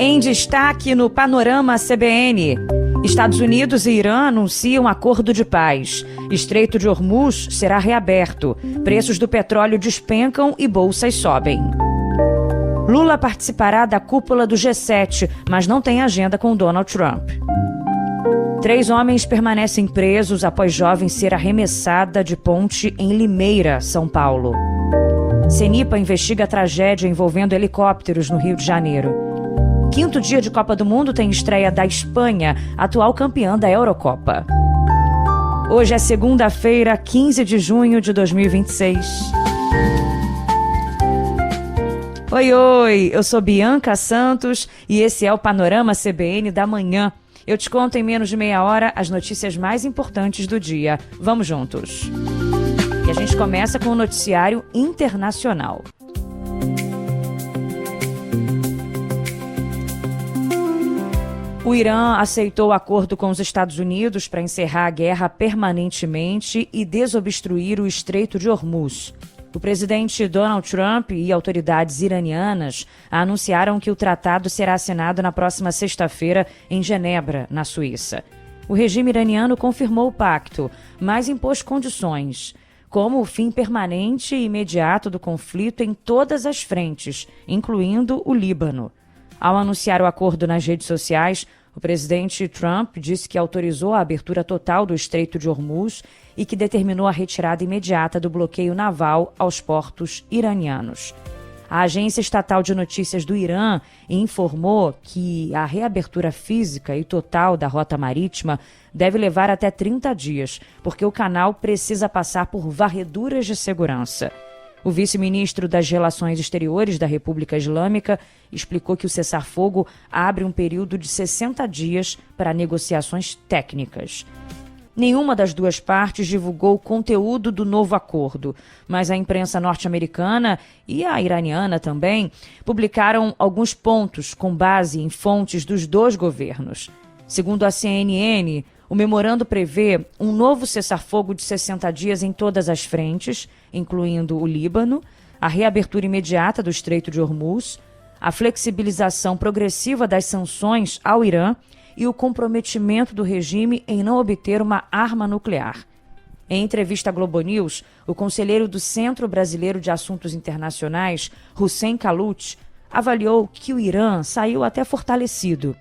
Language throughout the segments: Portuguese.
Em destaque no Panorama CBN, Estados Unidos e Irã anunciam acordo de paz. Estreito de Hormuz será reaberto. Preços do petróleo despencam e bolsas sobem. Lula participará da cúpula do G7, mas não tem agenda com Donald Trump. 3 homens permanecem presos após jovem ser arremessada de ponte em Limeira, São Paulo. CENIPA investiga a tragédia envolvendo helicópteros no Rio de Janeiro. 5º dia de Copa do Mundo tem estreia da Espanha, atual campeã da Eurocopa. Hoje é segunda-feira, 15 de junho de 2026. Oi, eu sou Bianca Santos e esse é o Panorama CBN da manhã. Eu te conto em menos de meia hora as notícias mais importantes do dia. Vamos juntos. E a gente começa com o noticiário internacional. O Irã aceitou o acordo com os Estados Unidos para encerrar a guerra permanentemente e desobstruir o Estreito de Hormuz. O presidente Donald Trump e autoridades iranianas anunciaram que o tratado será assinado na próxima sexta-feira em Genebra, na Suíça. O regime iraniano confirmou o pacto, mas impôs condições, como o fim permanente e imediato do conflito em todas as frentes, incluindo o Líbano. Ao anunciar o acordo nas redes sociais, o presidente Trump disse que autorizou a abertura total do Estreito de Hormuz e que determinou a retirada imediata do bloqueio naval aos portos iranianos. A agência estatal de notícias do Irã informou que a reabertura física e total da rota marítima deve levar até 30 dias, porque o canal precisa passar por varreduras de segurança. O vice-ministro das Relações Exteriores da República Islâmica explicou que o cessar-fogo abre um período de 60 dias para negociações técnicas. Nenhuma das duas partes divulgou o conteúdo do novo acordo, mas a imprensa norte-americana e a iraniana também publicaram alguns pontos com base em fontes dos dois governos. Segundo a CNN, o memorando prevê um novo cessar-fogo de 60 dias em todas as frentes, incluindo o Líbano, a reabertura imediata do Estreito de Hormuz, a flexibilização progressiva das sanções ao Irã e o comprometimento do regime em não obter uma arma nuclear. Em entrevista à Globo News, o conselheiro do Centro Brasileiro de Assuntos Internacionais, Hussein Kalut, avaliou que o Irã saiu até fortalecido.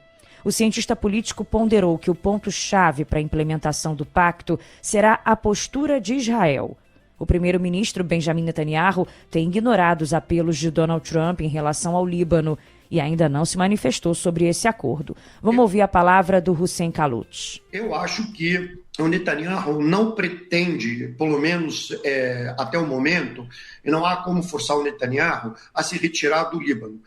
O cientista político ponderou que o ponto-chave para a implementação do pacto será a postura de Israel. O primeiro-ministro Benjamin Netanyahu tem ignorado os apelos de Donald Trump em relação ao Líbano e ainda não se manifestou sobre esse acordo. Vamos ouvir a palavra do Hussein Kalut. Eu acho que o Netanyahu não pretende, pelo menos até o momento, e não há como forçar o Netanyahu a se retirar do Líbano.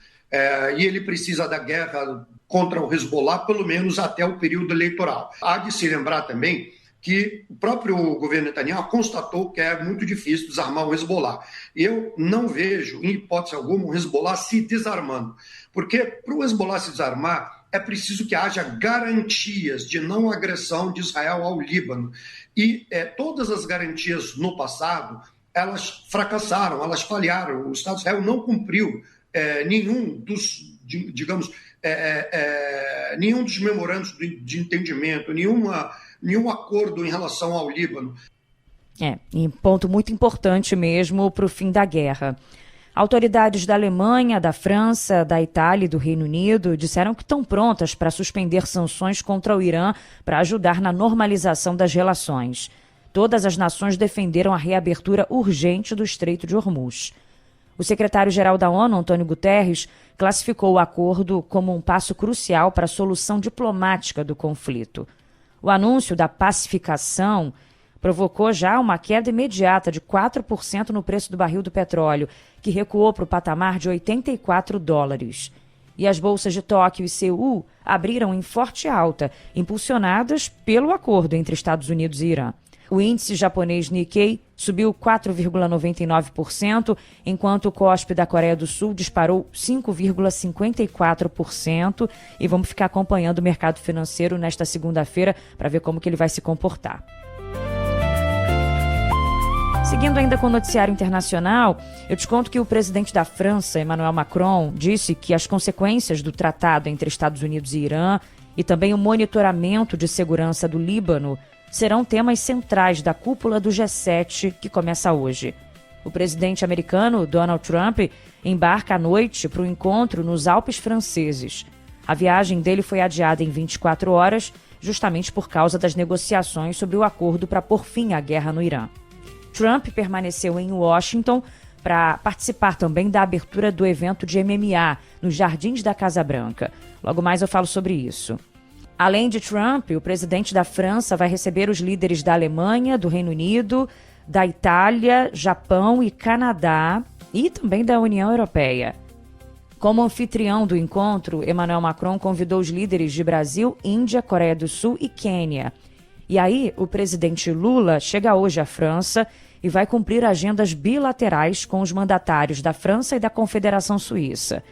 E ele precisa da guerra contra o Hezbollah, pelo menos até o período eleitoral. Há de se lembrar também que o próprio governo Netanyahu constatou que é muito difícil desarmar o Hezbollah. Eu não vejo, em hipótese alguma, o Hezbollah se desarmando, porque para o Hezbollah se desarmar é preciso que haja garantias de não agressão de Israel ao Líbano. E todas as garantias no passado, elas fracassaram, elas falharam. O Estado de Israel não cumpriu nenhum dos, digamos, nenhum dos memorandos de entendimento, nenhum acordo em relação ao Líbano. Um ponto muito importante mesmo para o fim da guerra. Autoridades da Alemanha, da França, da Itália e do Reino Unido disseram que estão prontas para suspender sanções contra o Irã para ajudar na normalização das relações. Todas as nações defenderam a reabertura urgente do Estreito de Hormuz. O secretário-geral da ONU, Antônio Guterres, classificou o acordo como um passo crucial para a solução diplomática do conflito. O anúncio da pacificação provocou já uma queda imediata de 4% no preço do barril do petróleo, que recuou para o patamar de $84. E as bolsas de Tóquio e Seul abriram em forte alta, impulsionadas pelo acordo entre Estados Unidos e Irã. O índice japonês Nikkei subiu 4,99%, enquanto o KOSPI da Coreia do Sul disparou 5,54%. E vamos ficar acompanhando o mercado financeiro nesta segunda-feira para ver como que ele vai se comportar. Seguindo ainda com o noticiário internacional, eu te conto que o presidente da França, Emmanuel Macron, disse que as consequências do tratado entre Estados Unidos e Irã e também o monitoramento de segurança do Líbano serão temas centrais da cúpula do G7 que começa hoje. O presidente americano, Donald Trump, embarca à noite para o encontro nos Alpes franceses. A viagem dele foi adiada em 24 horas, justamente por causa das negociações sobre o acordo para pôr fim à guerra no Irã. Trump permaneceu em Washington para participar também da abertura do evento de MMA nos Jardins da Casa Branca. Logo mais eu falo sobre isso. Além de Trump, o presidente da França vai receber os líderes da Alemanha, do Reino Unido, da Itália, Japão e Canadá e também da União Europeia. Como anfitrião do encontro, Emmanuel Macron convidou os líderes de Brasil, Índia, Coreia do Sul e Quênia. E aí, o presidente Lula chega hoje à França e vai cumprir agendas bilaterais com os mandatários da França e da Confederação Suíça.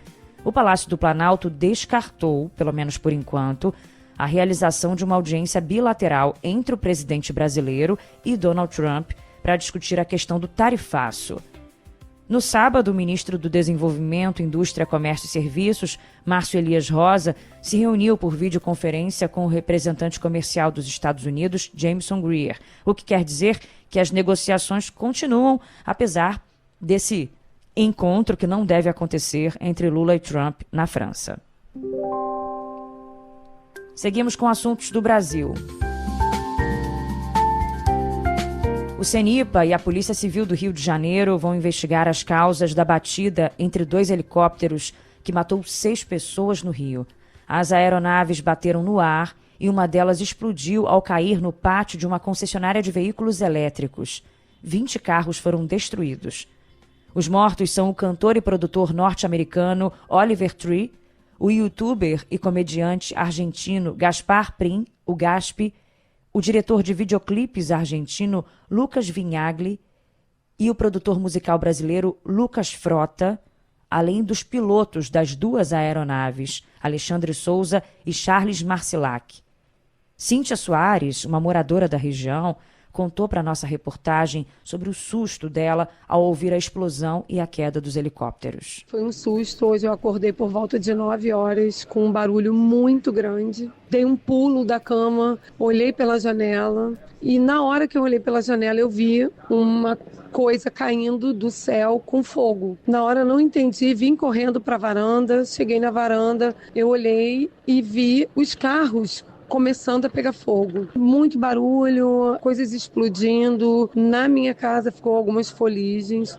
O Palácio do Planalto descartou, pelo menos por enquanto, a realização de uma audiência bilateral entre o presidente brasileiro e Donald Trump para discutir a questão do tarifaço. No sábado, o ministro do Desenvolvimento, Indústria, Comércio e Serviços, Márcio Elias Rosa, se reuniu por videoconferência com o representante comercial dos Estados Unidos, Jameson Greer, o que quer dizer que as negociações continuam, apesar desse encontro que não deve acontecer entre Lula e Trump na França. Seguimos com assuntos do Brasil. O CENIPA e a Polícia Civil do Rio de Janeiro vão investigar as causas da batida entre 2 helicópteros que matou 6 pessoas no Rio. As aeronaves bateram no ar e uma delas explodiu ao cair no pátio de uma concessionária de veículos elétricos. 20 carros foram destruídos. Os mortos são o cantor e produtor norte-americano Oliver Tree, o youtuber e comediante argentino Gaspar Prim, o Gaspi, o diretor de videoclipes argentino Lucas Vignagli e o produtor musical brasileiro Lucas Frota, além dos pilotos das 2 aeronaves, Alexandre Souza e Charles Marcilac. Cíntia Soares, uma moradora da região, contou para a nossa reportagem sobre o susto dela ao ouvir a explosão e a queda dos helicópteros. Foi um susto. Hoje eu acordei por volta de 9 horas com um barulho muito grande. Dei um pulo da cama, olhei pela janela e na hora que eu olhei pela janela eu vi uma coisa caindo do céu com fogo. Na hora eu não entendi, vim correndo para a varanda, cheguei na varanda, eu olhei e vi os carros começando a pegar fogo. Muito barulho, coisas explodindo. Na minha casa ficou algumas foligens.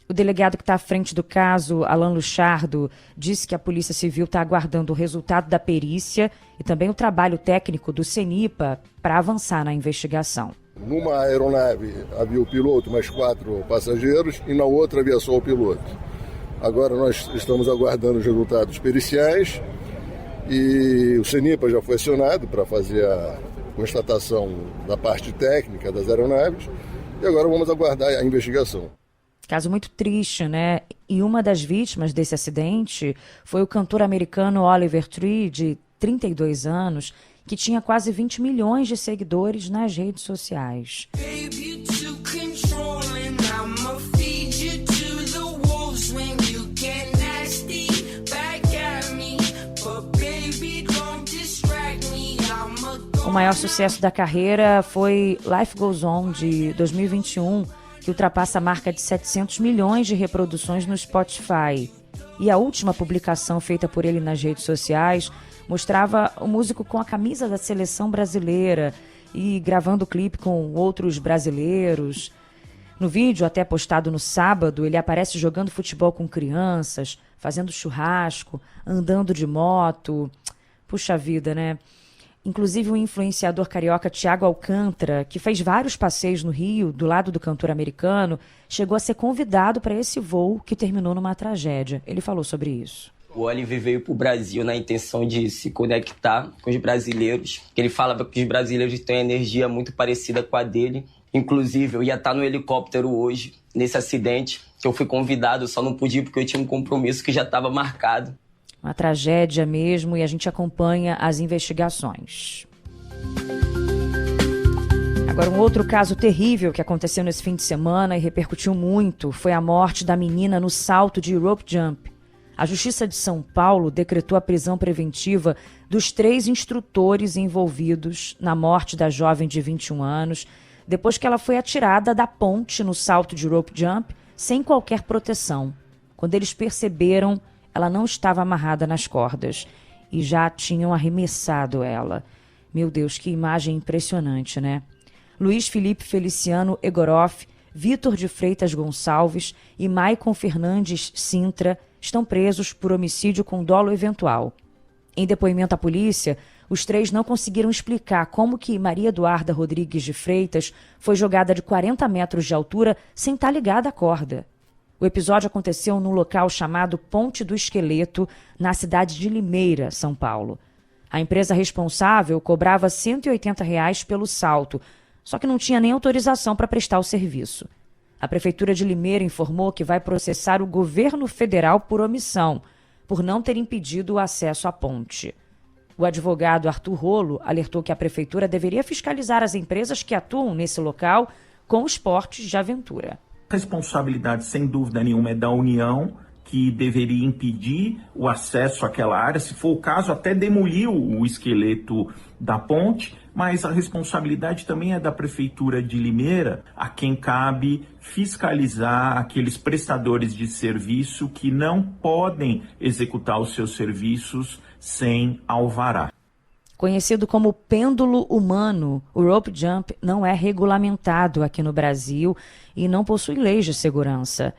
O delegado que está à frente do caso, Alan Luchardo, disse que a Polícia Civil está aguardando o resultado da perícia e também o trabalho técnico do CENIPA para avançar na investigação. Numa aeronave havia o piloto, mais 4 passageiros, e na outra havia só o piloto. Agora nós estamos aguardando os resultados periciais. E o CENIPA já foi acionado para fazer a constatação da parte técnica das aeronaves e agora vamos aguardar a investigação. Caso muito triste, né? E uma das vítimas desse acidente foi o cantor americano Oliver Tree, de 32 anos, que tinha quase 20 milhões de seguidores nas redes sociais. O maior sucesso da carreira foi Life Goes On, de 2021, que ultrapassa a marca de 700 milhões de reproduções no Spotify. E a última publicação feita por ele nas redes sociais mostrava o músico com a camisa da seleção brasileira e gravando o clipe com outros brasileiros. No vídeo, até postado no sábado, ele aparece jogando futebol com crianças, fazendo churrasco, andando de moto. Puxa vida, né? Inclusive o influenciador carioca Thiago Alcântara, que fez vários passeios no Rio, do lado do cantor americano, chegou a ser convidado para esse voo que terminou numa tragédia. Ele falou sobre isso. O Oliver veio para o Brasil na intenção de se conectar com os brasileiros. Ele falava que os brasileiros têm uma energia muito parecida com a dele. Inclusive, eu ia estar no helicóptero hoje, nesse acidente, que eu fui convidado, só não pude ir porque eu tinha um compromisso que já estava marcado. Uma tragédia mesmo, e a gente acompanha as investigações. Agora, um outro caso terrível que aconteceu nesse fim de semana e repercutiu muito foi a morte da menina no salto de rope jump. A Justiça de São Paulo decretou a prisão preventiva dos 3 instrutores envolvidos na morte da jovem de 21 anos, depois que ela foi atirada da ponte no salto de rope jump sem qualquer proteção. Quando eles perceberam, ela não estava amarrada nas cordas e já tinham arremessado ela. Meu Deus, que imagem impressionante, né? Luiz Felipe Feliciano Egoroff, Vitor de Freitas Gonçalves e Maicon Fernandes Sintra estão presos por homicídio com dolo eventual. Em depoimento à polícia, os 3 não conseguiram explicar como que Maria Eduarda Rodrigues de Freitas foi jogada de 40 metros de altura sem estar ligada à corda. O episódio aconteceu num local chamado Ponte do Esqueleto, na cidade de Limeira, São Paulo. A empresa responsável cobrava R$ 180 pelo salto, só que não tinha nem autorização para prestar o serviço. A Prefeitura de Limeira informou que vai processar o governo federal por omissão, por não ter impedido o acesso à ponte. O advogado Arthur Rolo alertou que a Prefeitura deveria fiscalizar as empresas que atuam nesse local com esportes de aventura. A responsabilidade, sem dúvida nenhuma, é da União, que deveria impedir o acesso àquela área, se for o caso, até demolir o esqueleto da ponte, mas a responsabilidade também é da Prefeitura de Limeira, a quem cabe fiscalizar aqueles prestadores de serviço que não podem executar os seus serviços sem alvará. Conhecido como pêndulo humano, o rope jump não é regulamentado aqui no Brasil e não possui leis de segurança.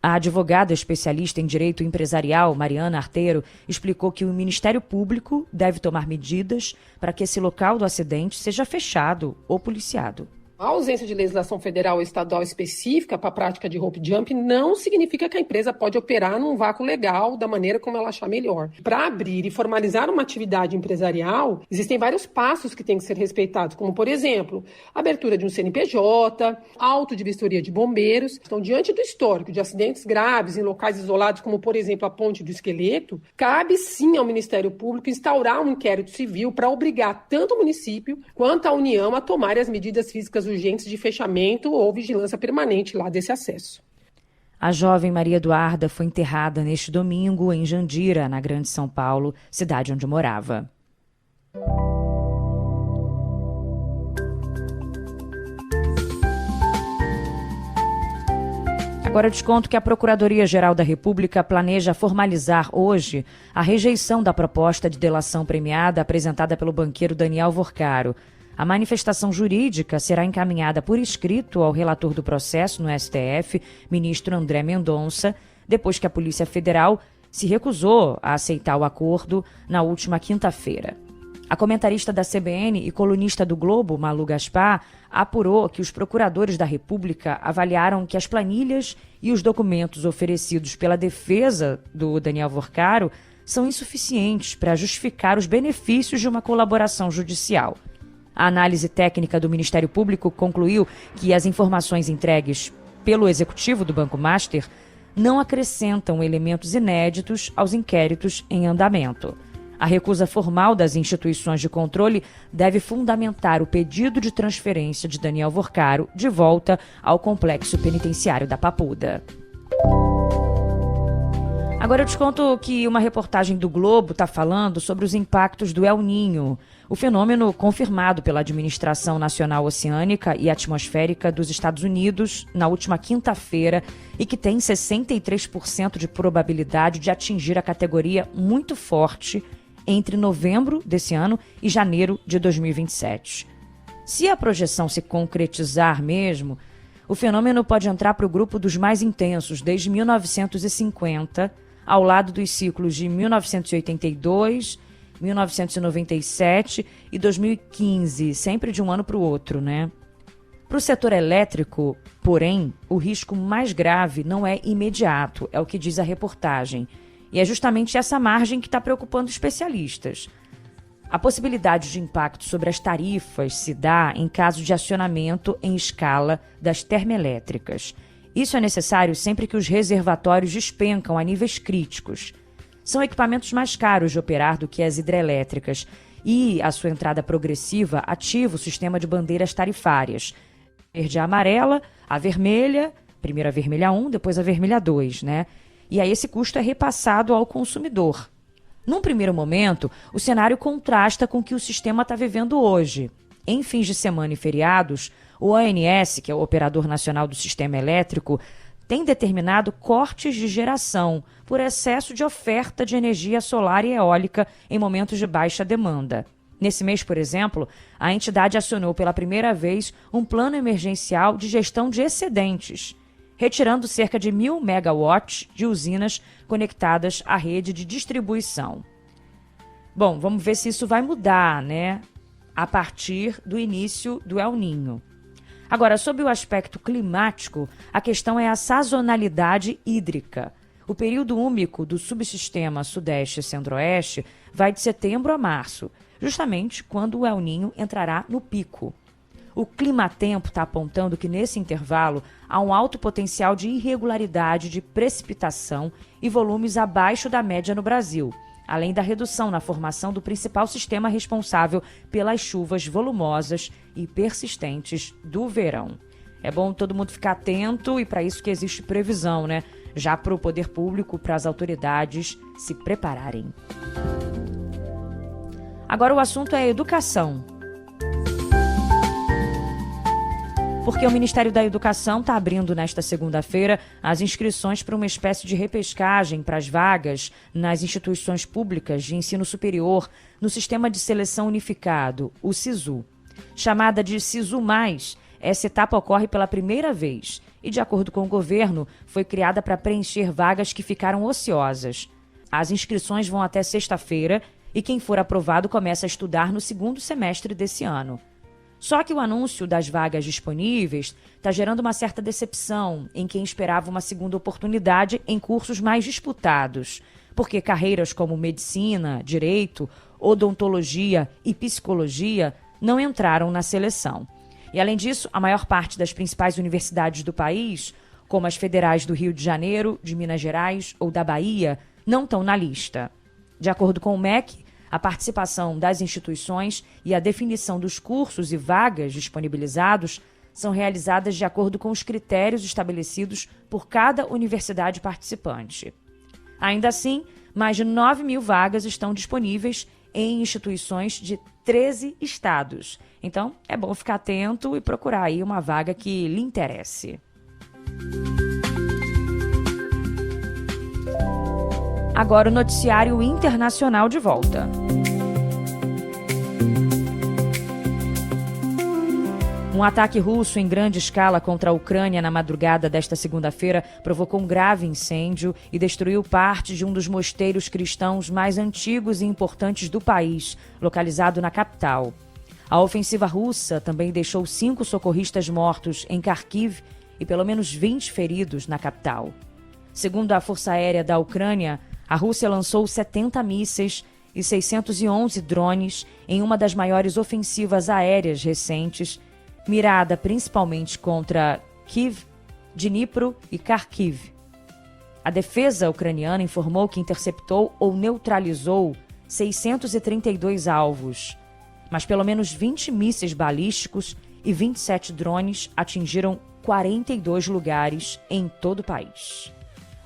A advogada especialista em direito empresarial, Mariana Arteiro, explicou que o Ministério Público deve tomar medidas para que esse local do acidente seja fechado ou policiado. A ausência de legislação federal ou estadual específica para a prática de rope jump não significa que a empresa pode operar num vácuo legal da maneira como ela achar melhor. Para abrir e formalizar uma atividade empresarial, existem vários passos que têm que ser respeitados, como, por exemplo, abertura de um CNPJ, auto de vistoria de bombeiros. Então, diante do histórico de acidentes graves em locais isolados, como, por exemplo, a Ponte do Esqueleto, cabe sim ao Ministério Público instaurar um inquérito civil para obrigar tanto o município quanto a União a tomarem as medidas físicas urgentes de fechamento ou vigilância permanente lá desse acesso. A jovem Maria Eduarda foi enterrada neste domingo em Jandira, na Grande São Paulo, cidade onde morava. Agora eu te conto que a Procuradoria-Geral da República planeja formalizar hoje a rejeição da proposta de delação premiada apresentada pelo banqueiro Daniel Vorcaro. A manifestação jurídica será encaminhada por escrito ao relator do processo no STF, ministro André Mendonça, depois que a Polícia Federal se recusou a aceitar o acordo na última quinta-feira. A comentarista da CBN e colunista do Globo, Malu Gaspar, apurou que os procuradores da República avaliaram que as planilhas e os documentos oferecidos pela defesa do Daniel Vorcaro são insuficientes para justificar os benefícios de uma colaboração judicial. A análise técnica do Ministério Público concluiu que as informações entregues pelo executivo do Banco Master não acrescentam elementos inéditos aos inquéritos em andamento. A recusa formal das instituições de controle deve fundamentar o pedido de transferência de Daniel Vorcaro de volta ao complexo penitenciário da Papuda. Agora eu te conto que uma reportagem do Globo está falando sobre os impactos do El Niño, o fenômeno confirmado pela Administração Nacional Oceânica e Atmosférica dos Estados Unidos na última quinta-feira e que tem 63% de probabilidade de atingir a categoria muito forte entre novembro desse ano e janeiro de 2027. Se a projeção se concretizar mesmo, o fenômeno pode entrar para o grupo dos mais intensos desde 1950, ao lado dos ciclos de 1982, 1997 e 2015, sempre de um ano para o outro, né? Para o setor elétrico, porém, o risco mais grave não é imediato, é o que diz a reportagem. E é justamente essa margem que está preocupando especialistas. A possibilidade de impacto sobre as tarifas se dá em caso de acionamento em escala das termoelétricas. Isso é necessário sempre que os reservatórios despencam a níveis críticos. São equipamentos mais caros de operar do que as hidrelétricas e a sua entrada progressiva ativa o sistema de bandeiras tarifárias. Verde e amarela, a vermelha, primeiro a vermelha 1, depois a vermelha 2, né? E aí esse custo é repassado ao consumidor. Num primeiro momento, o cenário contrasta com o que o sistema está vivendo hoje. Em fins de semana e feriados, o ONS, que é o Operador Nacional do Sistema Elétrico, tem determinado cortes de geração por excesso de oferta de energia solar e eólica em momentos de baixa demanda. Nesse mês, por exemplo, a entidade acionou pela primeira vez um plano emergencial de gestão de excedentes, retirando cerca de 1.000 megawatts de usinas conectadas à rede de distribuição. Bom, vamos ver se isso vai mudar, né? A partir do início do El Niño. Agora, sobre o aspecto climático, a questão é a sazonalidade hídrica. O período úmido do subsistema Sudeste e Centro-Oeste vai de setembro a março, justamente quando o El Niño entrará no pico. O Climatempo está apontando que nesse intervalo há um alto potencial de irregularidade de precipitação e volumes abaixo da média no Brasil, além da redução na formação do principal sistema responsável pelas chuvas volumosas e persistentes do verão. É bom todo mundo ficar atento e para isso que existe previsão, né? Já para o poder público, para as autoridades se prepararem. Agora o assunto é educação. Porque o Ministério da Educação está abrindo nesta segunda-feira as inscrições para uma espécie de repescagem para as vagas nas instituições públicas de ensino superior no Sistema de Seleção Unificado, o SISU. Chamada de SISU+, essa etapa ocorre pela primeira vez e, de acordo com o governo, foi criada para preencher vagas que ficaram ociosas. As inscrições vão até sexta-feira e quem for aprovado começa a estudar no segundo semestre desse ano. Só que o anúncio das vagas disponíveis está gerando uma certa decepção em quem esperava uma segunda oportunidade em cursos mais disputados, porque carreiras como medicina, direito, odontologia e psicologia não entraram na seleção. E, além disso, a maior parte das principais universidades do país, como as federais do Rio de Janeiro, de Minas Gerais ou da Bahia, não estão na lista. De acordo com o MEC, a participação das instituições e a definição dos cursos e vagas disponibilizados são realizadas de acordo com os critérios estabelecidos por cada universidade participante. Ainda assim, mais de 9.000 vagas estão disponíveis em instituições de 13 estados. Então, é bom ficar atento e procurar aí uma vaga que lhe interesse. Agora o noticiário internacional de volta. Um ataque russo em grande escala contra a Ucrânia na madrugada desta segunda-feira provocou um grave incêndio e destruiu parte de um dos mosteiros cristãos mais antigos e importantes do país, localizado na capital. A ofensiva russa também deixou 5 socorristas mortos em Kharkiv e pelo menos 20 feridos na capital. Segundo a Força Aérea da Ucrânia, a Rússia lançou 70 mísseis e 611 drones em uma das maiores ofensivas aéreas recentes, mirada principalmente contra Kiev, Dnipro e Kharkiv. A defesa ucraniana informou que interceptou ou neutralizou 632 alvos, mas pelo menos 20 mísseis balísticos e 27 drones atingiram 42 lugares em todo o país.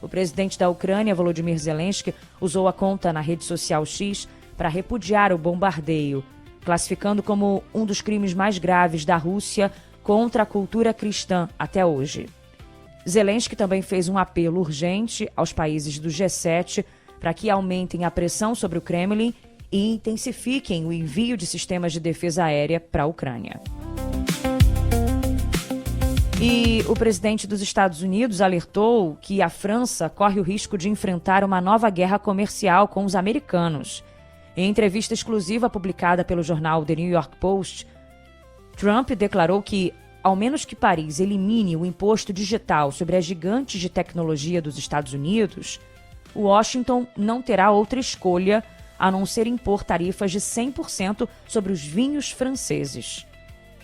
O presidente da Ucrânia, Volodymyr Zelensky, usou a conta na rede social X para repudiar o bombardeio, classificando como um dos crimes mais graves da Rússia contra a cultura cristã até hoje. Zelensky também fez um apelo urgente aos países do G7 para que aumentem a pressão sobre o Kremlin e intensifiquem o envio de sistemas de defesa aérea para a Ucrânia. E o presidente dos Estados Unidos alertou que a França corre o risco de enfrentar uma nova guerra comercial com os americanos. Em entrevista exclusiva publicada pelo jornal The New York Post, Trump declarou que, ao menos que Paris elimine o imposto digital sobre as gigantes de tecnologia dos Estados Unidos, Washington não terá outra escolha a não ser impor tarifas de 100% sobre os vinhos franceses.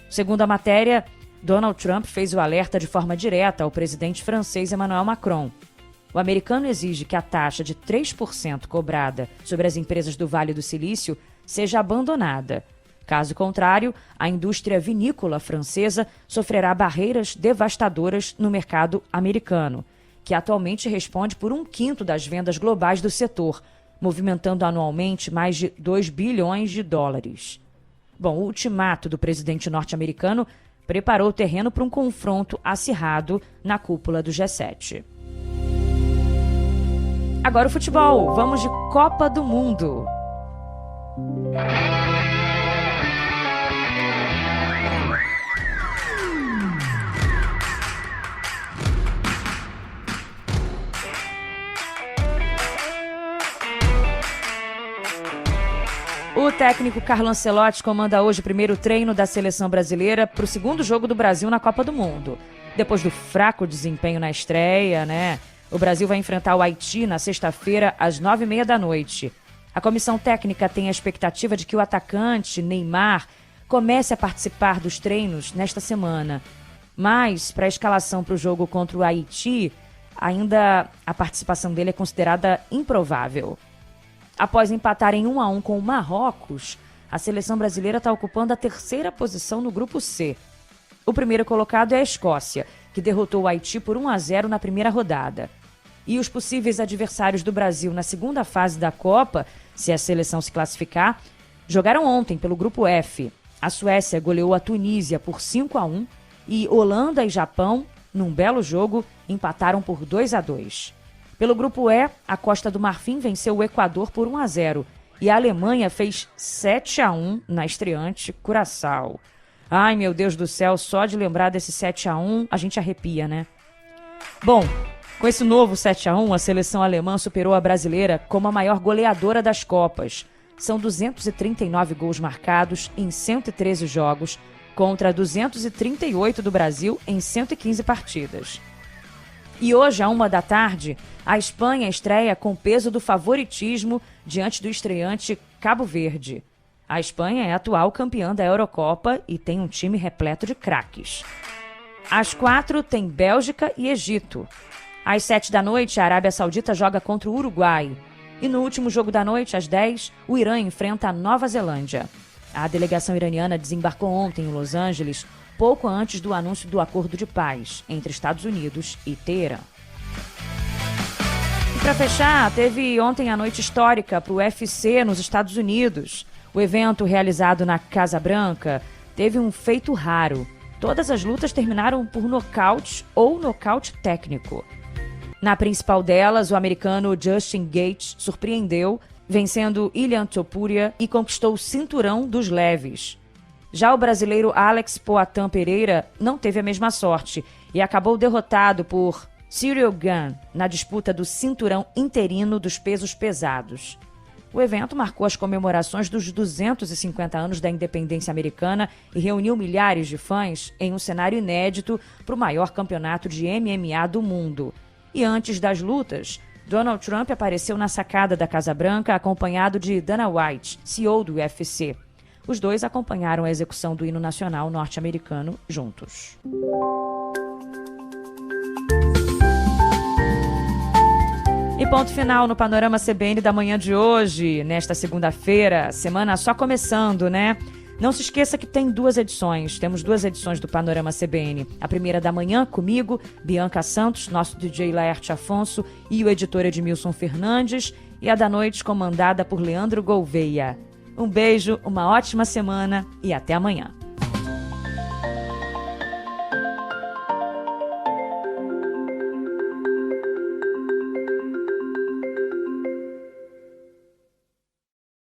Segundo a matéria, Donald Trump fez o alerta de forma direta ao presidente francês Emmanuel Macron. O americano exige que a taxa de 3% cobrada sobre as empresas do Vale do Silício seja abandonada. Caso contrário, a indústria vinícola francesa sofrerá barreiras devastadoras no mercado americano, que atualmente responde por 1/5 das vendas globais do setor, movimentando anualmente mais de 2 bilhões de dólares. Bom, o ultimato do presidente norte-americano preparou o terreno para um confronto acirrado na cúpula do G7. Agora o futebol. Vamos de Copa do Mundo. O técnico Carlo Ancelotti comanda hoje o primeiro treino da seleção brasileira para o segundo jogo do Brasil na Copa do Mundo. Depois do fraco desempenho na estreia, o Brasil vai enfrentar o Haiti na sexta-feira, às 9h30 da noite. A comissão técnica tem a expectativa de que o atacante Neymar comece a participar dos treinos nesta semana. Mas, para a escalação para o jogo contra o Haiti, ainda a participação dele é considerada improvável. Após empatar em 1-1 com o Marrocos, a seleção brasileira está ocupando a terceira posição no Grupo C. O primeiro colocado é a Escócia, que derrotou o Haiti por 1-0 na primeira rodada. E os possíveis adversários do Brasil na segunda fase da Copa, se a seleção se classificar, jogaram ontem pelo Grupo F. A Suécia goleou a Tunísia por 5-1 e Holanda e Japão, num belo jogo, empataram por 2-2. Pelo Grupo E, a Costa do Marfim venceu o Equador por 1-0 e a Alemanha fez 7-1 na estreante Curaçao. Ai, meu Deus do céu, só de lembrar desse 7-1 a gente arrepia, né? Bom, com esse novo 7-1, a seleção alemã superou a brasileira como a maior goleadora das Copas. São 239 gols marcados em 113 jogos, contra 238 do Brasil em 115 partidas. E hoje, à 13h, a Espanha estreia com peso do favoritismo diante do estreante Cabo Verde. A Espanha é a atual campeã da Eurocopa e tem um time repleto de craques. Às 4h tem Bélgica e Egito. Às 7h da noite, a Arábia Saudita joga contra o Uruguai. E no último jogo da noite, às 10h, o Irã enfrenta a Nova Zelândia. A delegação iraniana desembarcou ontem em Los Angeles, pouco antes do anúncio do acordo de paz entre Estados Unidos e Teherã. E para fechar, teve ontem a noite histórica para o UFC nos Estados Unidos. O evento, realizado na Casa Branca, teve um feito raro. Todas as lutas terminaram por nocaute ou nocaute técnico. Na principal delas, o americano Justin Gaethje surpreendeu, vencendo Ilia Topuria e conquistou o cinturão dos leves. Já o brasileiro Alex Poatan Pereira não teve a mesma sorte e acabou derrotado por Cyril Gane na disputa do cinturão interino dos pesos pesados. O evento marcou as comemorações dos 250 anos da independência americana e reuniu milhares de fãs em um cenário inédito para o maior campeonato de MMA do mundo. E antes das lutas, Donald Trump apareceu na sacada da Casa Branca acompanhado de Dana White, CEO do UFC. Os dois acompanharam a execução do hino nacional norte-americano juntos. E ponto final no Panorama CBN da manhã de hoje, nesta segunda-feira, semana só começando, né? Não se esqueça que tem temos 2 edições do Panorama CBN. A primeira da manhã comigo, Bianca Santos, nosso DJ Laerte Afonso e o editor Edmilson Fernandes, e a da noite comandada por Leandro Gouveia. Um beijo, uma ótima semana e até amanhã.